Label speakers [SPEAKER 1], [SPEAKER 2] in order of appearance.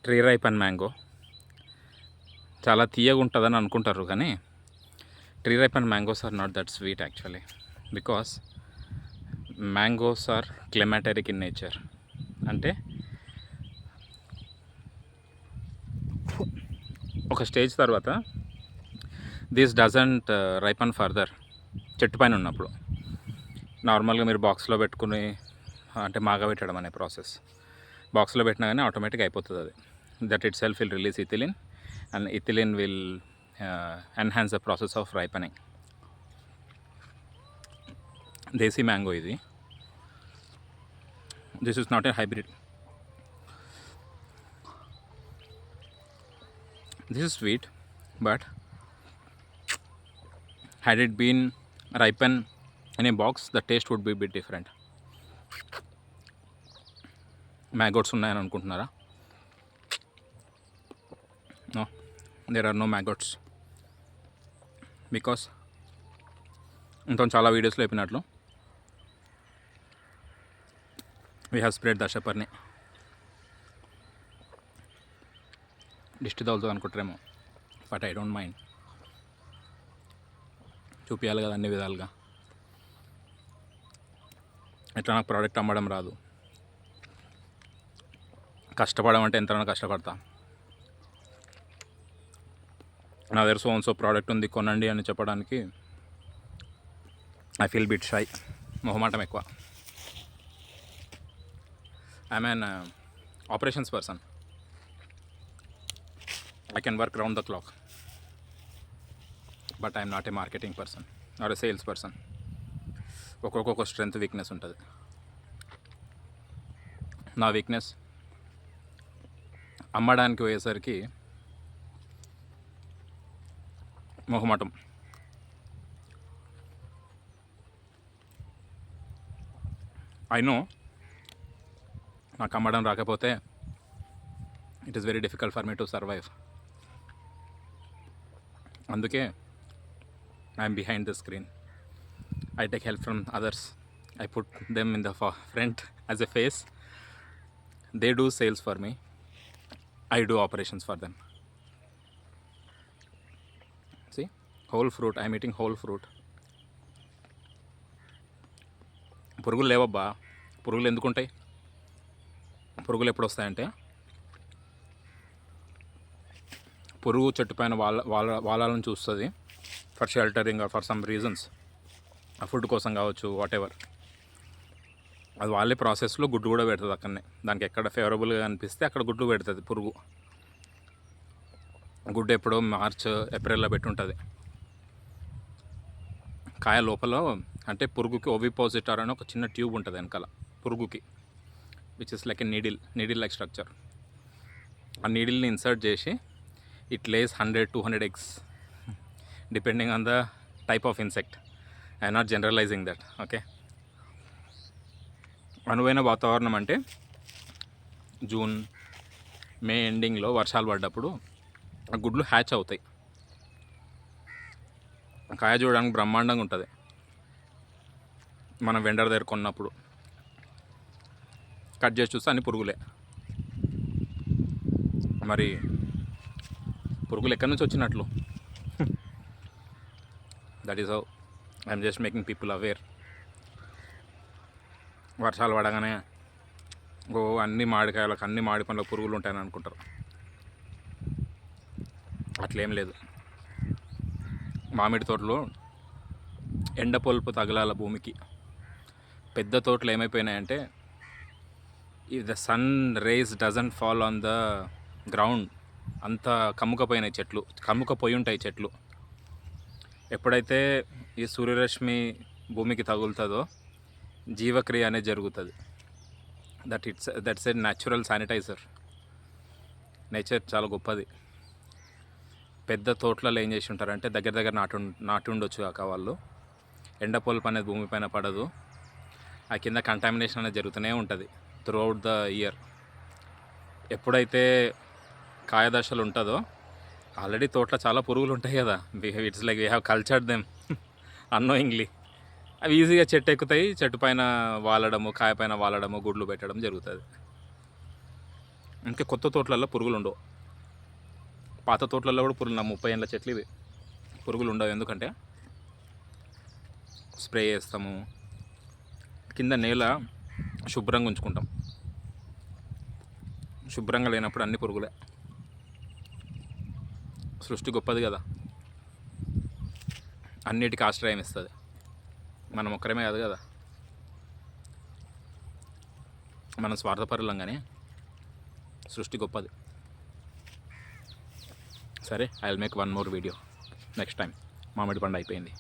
[SPEAKER 1] Tree ripen mango చాలా తీయగా ఉంటుందని అనుకుంటారు, కానీ tree ripen mangoes are not that sweet actually, because mangoes are climacteric in nature. అంటే ఒక స్టేజ్ తర్వాత దిస్ డజంట్ రైపన్ ఫర్దర్. చెట్టు పైన ఉన్నప్పుడు నార్మల్గా మీరు బాక్స్లో పెట్టుకుని అంటే మాగబెట్టడం అనే ప్రాసెస్, బాక్స్లో పెట్టినా కానీ ఆటోమేటిక్గా అయిపోతుంది అది. That itself will release ethylene and ethylene will enhance the process of ripening. Desi mango ఇది. This is not a hybrid. This is sweet, but had it been ripened in a box, the taste would be a bit different. Maggots ఉన్నాయని అనుకుంటున్నారా? No, there are no maggots. Because ఇంత చాలా వీడియోస్లో చెప్పినట్లు we have spread దశపర్ణి. దిష్టి తగులుతుంది అనుకుంటారేమో, but I don't mind. చూపించాలి కదా అన్ని విధాలుగా. ఎట్లా నాకు ప్రోడక్ట్ అమ్మడం రాదు, కష్టపడమంటే ఎంతైనా కష్టపడతా. నా దగ్గర సో ప్రోడక్ట్ ఉంది కొనండి అని చెప్పడానికి ఐ ఫీల్ బిట్ షై, మొహమాటం ఎక్కువ. I'm an operations person. I can work round the clock, but I am not a marketing person or a sales person. ఒక్కొక్క స్ట్రెంగ్త్ వీక్నెస్ ఉంటుంది. నా వీక్నెస్ అమ్మడానికి పోయేసరికి మొహమాటం. ఐ నో నాకు అమ్మడం రాకపోతే it is very difficult for me to survive. అందుకే I'm behind the screen. I take help from others. I put them in the front as a face. They do sales for me. I do operations for them. See, whole fruit. I'm eating whole fruit. పురుగులు లేవబ్బా. పురుగులు ఎందుకుంటాయి? పురుగులు ఎప్పుడు వస్తాయంటే, పురుగు చెట్టు పైన వాలాలను చూస్తుంది for sheltering or for some reasons, ఆ ఫుడ్ కోసం కావచ్చు, వాట్ ఎవర్. అది వాళ్ళే ప్రాసెస్లో గుడ్డు కూడా పెడుతుంది అక్కడనే. దానికి ఎక్కడ ఫేవరబుల్గా అనిపిస్తే అక్కడ గుడ్లు పెడుతుంది పురుగు. గుడ్డు ఎప్పుడో మార్చ్ ఏప్రిల్లో పెట్టుంటుంది. కాయ లోపల అంటే పురుగుకి ఓవిపోజిటార్ అని ఒక చిన్న ట్యూబ్ ఉంటుంది వెనకాల పురుగుకి, which is like a needle like structure. ఆ నీడిల్ని ఇన్సర్ట్ చేసి it lays 100-200 eggs depending on the type of insect. I am not generalizing that, okay. అనువైన వాతావరణం అంటే జూన్ మే ఎండింగ్లో వర్షాలు పడ్డప్పుడు ఆ గుడ్లు హ్యాచ్ అవుతాయి. కాయ చూడడానికి బ్రహ్మాండంగా ఉంటుంది. మనం వెండర్ దగ్గర కొన్నప్పుడు కట్ చేసి చూస్తే అన్ని పురుగులే. మరి పురుగులు ఎక్కడి నుంచి వచ్చినట్లు? That is how I'm just making people aware. వర్షాలు పడగానే అన్ని మామిడికాయలకు అన్ని మామిడి పండ్లకు పురుగులు ఉంటాయని అనుకుంటారు. అట్లేం లేదు. మామిడి తోటలో ఎండ పొలుపు తగలాల భూమికి. పెద్ద తోటలు ఏమైపోయినాయంటే, if the sun rays doesn't fall on the ground, అంత కమ్ముకపోయినాయి చెట్లు, కమ్ముకపోయి ఉంటాయి చెట్లు. ఎప్పుడైతే ఈ సూర్యరశ్మి భూమికి తగులుతుందో జీవక్రియ అనేది జరుగుతుంది. That's a natural sanitizer. Nature చాలా గొప్పది. పెద్ద తోటలలో ఏం చేసి ఉంటారంటే, దగ్గర నాటి ఉండొచ్చు కాక వాళ్ళు, ఎండ పొలుపు అనేది భూమిపైన పడదు. ఆ కింద కంటామినేషన్ అనేది జరుగుతూనే ఉంటుంది త్రూ అవుట్ ద ఇయర్. ఎప్పుడైతే కాయదశలు ఉంటుందో, ఆల్రెడీ తోటలో చాలా పురుగులు ఉంటాయి కదా, it's like we have cultured them annoyingly. అవి ఈజీగా చెట్టు ఎక్కుతాయి, చెట్టు పైన వాలడము, కాయ పైన వాలడము, గుడ్లు పెట్టడం జరుగుతుంది. ఇంకా కొత్త తోటలలో పురుగులు ఉండవు. పాత తోటలలో కూడా పురుగులు, నా 30 ఏళ్ళ చెట్లు ఇవి, పురుగులు ఉండవు. ఎందుకంటే స్ప్రే చేస్తాము, కింద నేల శుభ్రంగా ఉంచుకుంటాం. శుభ్రంగా లేనప్పుడు అన్ని పురుగులే. సృష్టి గొప్పది కదా, అన్నిటికీ ఆశ్రయం ఇస్తుంది. మనం ఒక్కరమే కాదు కదా, మనం స్వార్థపరులం, కానీ సృష్టి గొప్పది. సరే, I will make one more video next time. మామిడి పండు అయిపోయింది.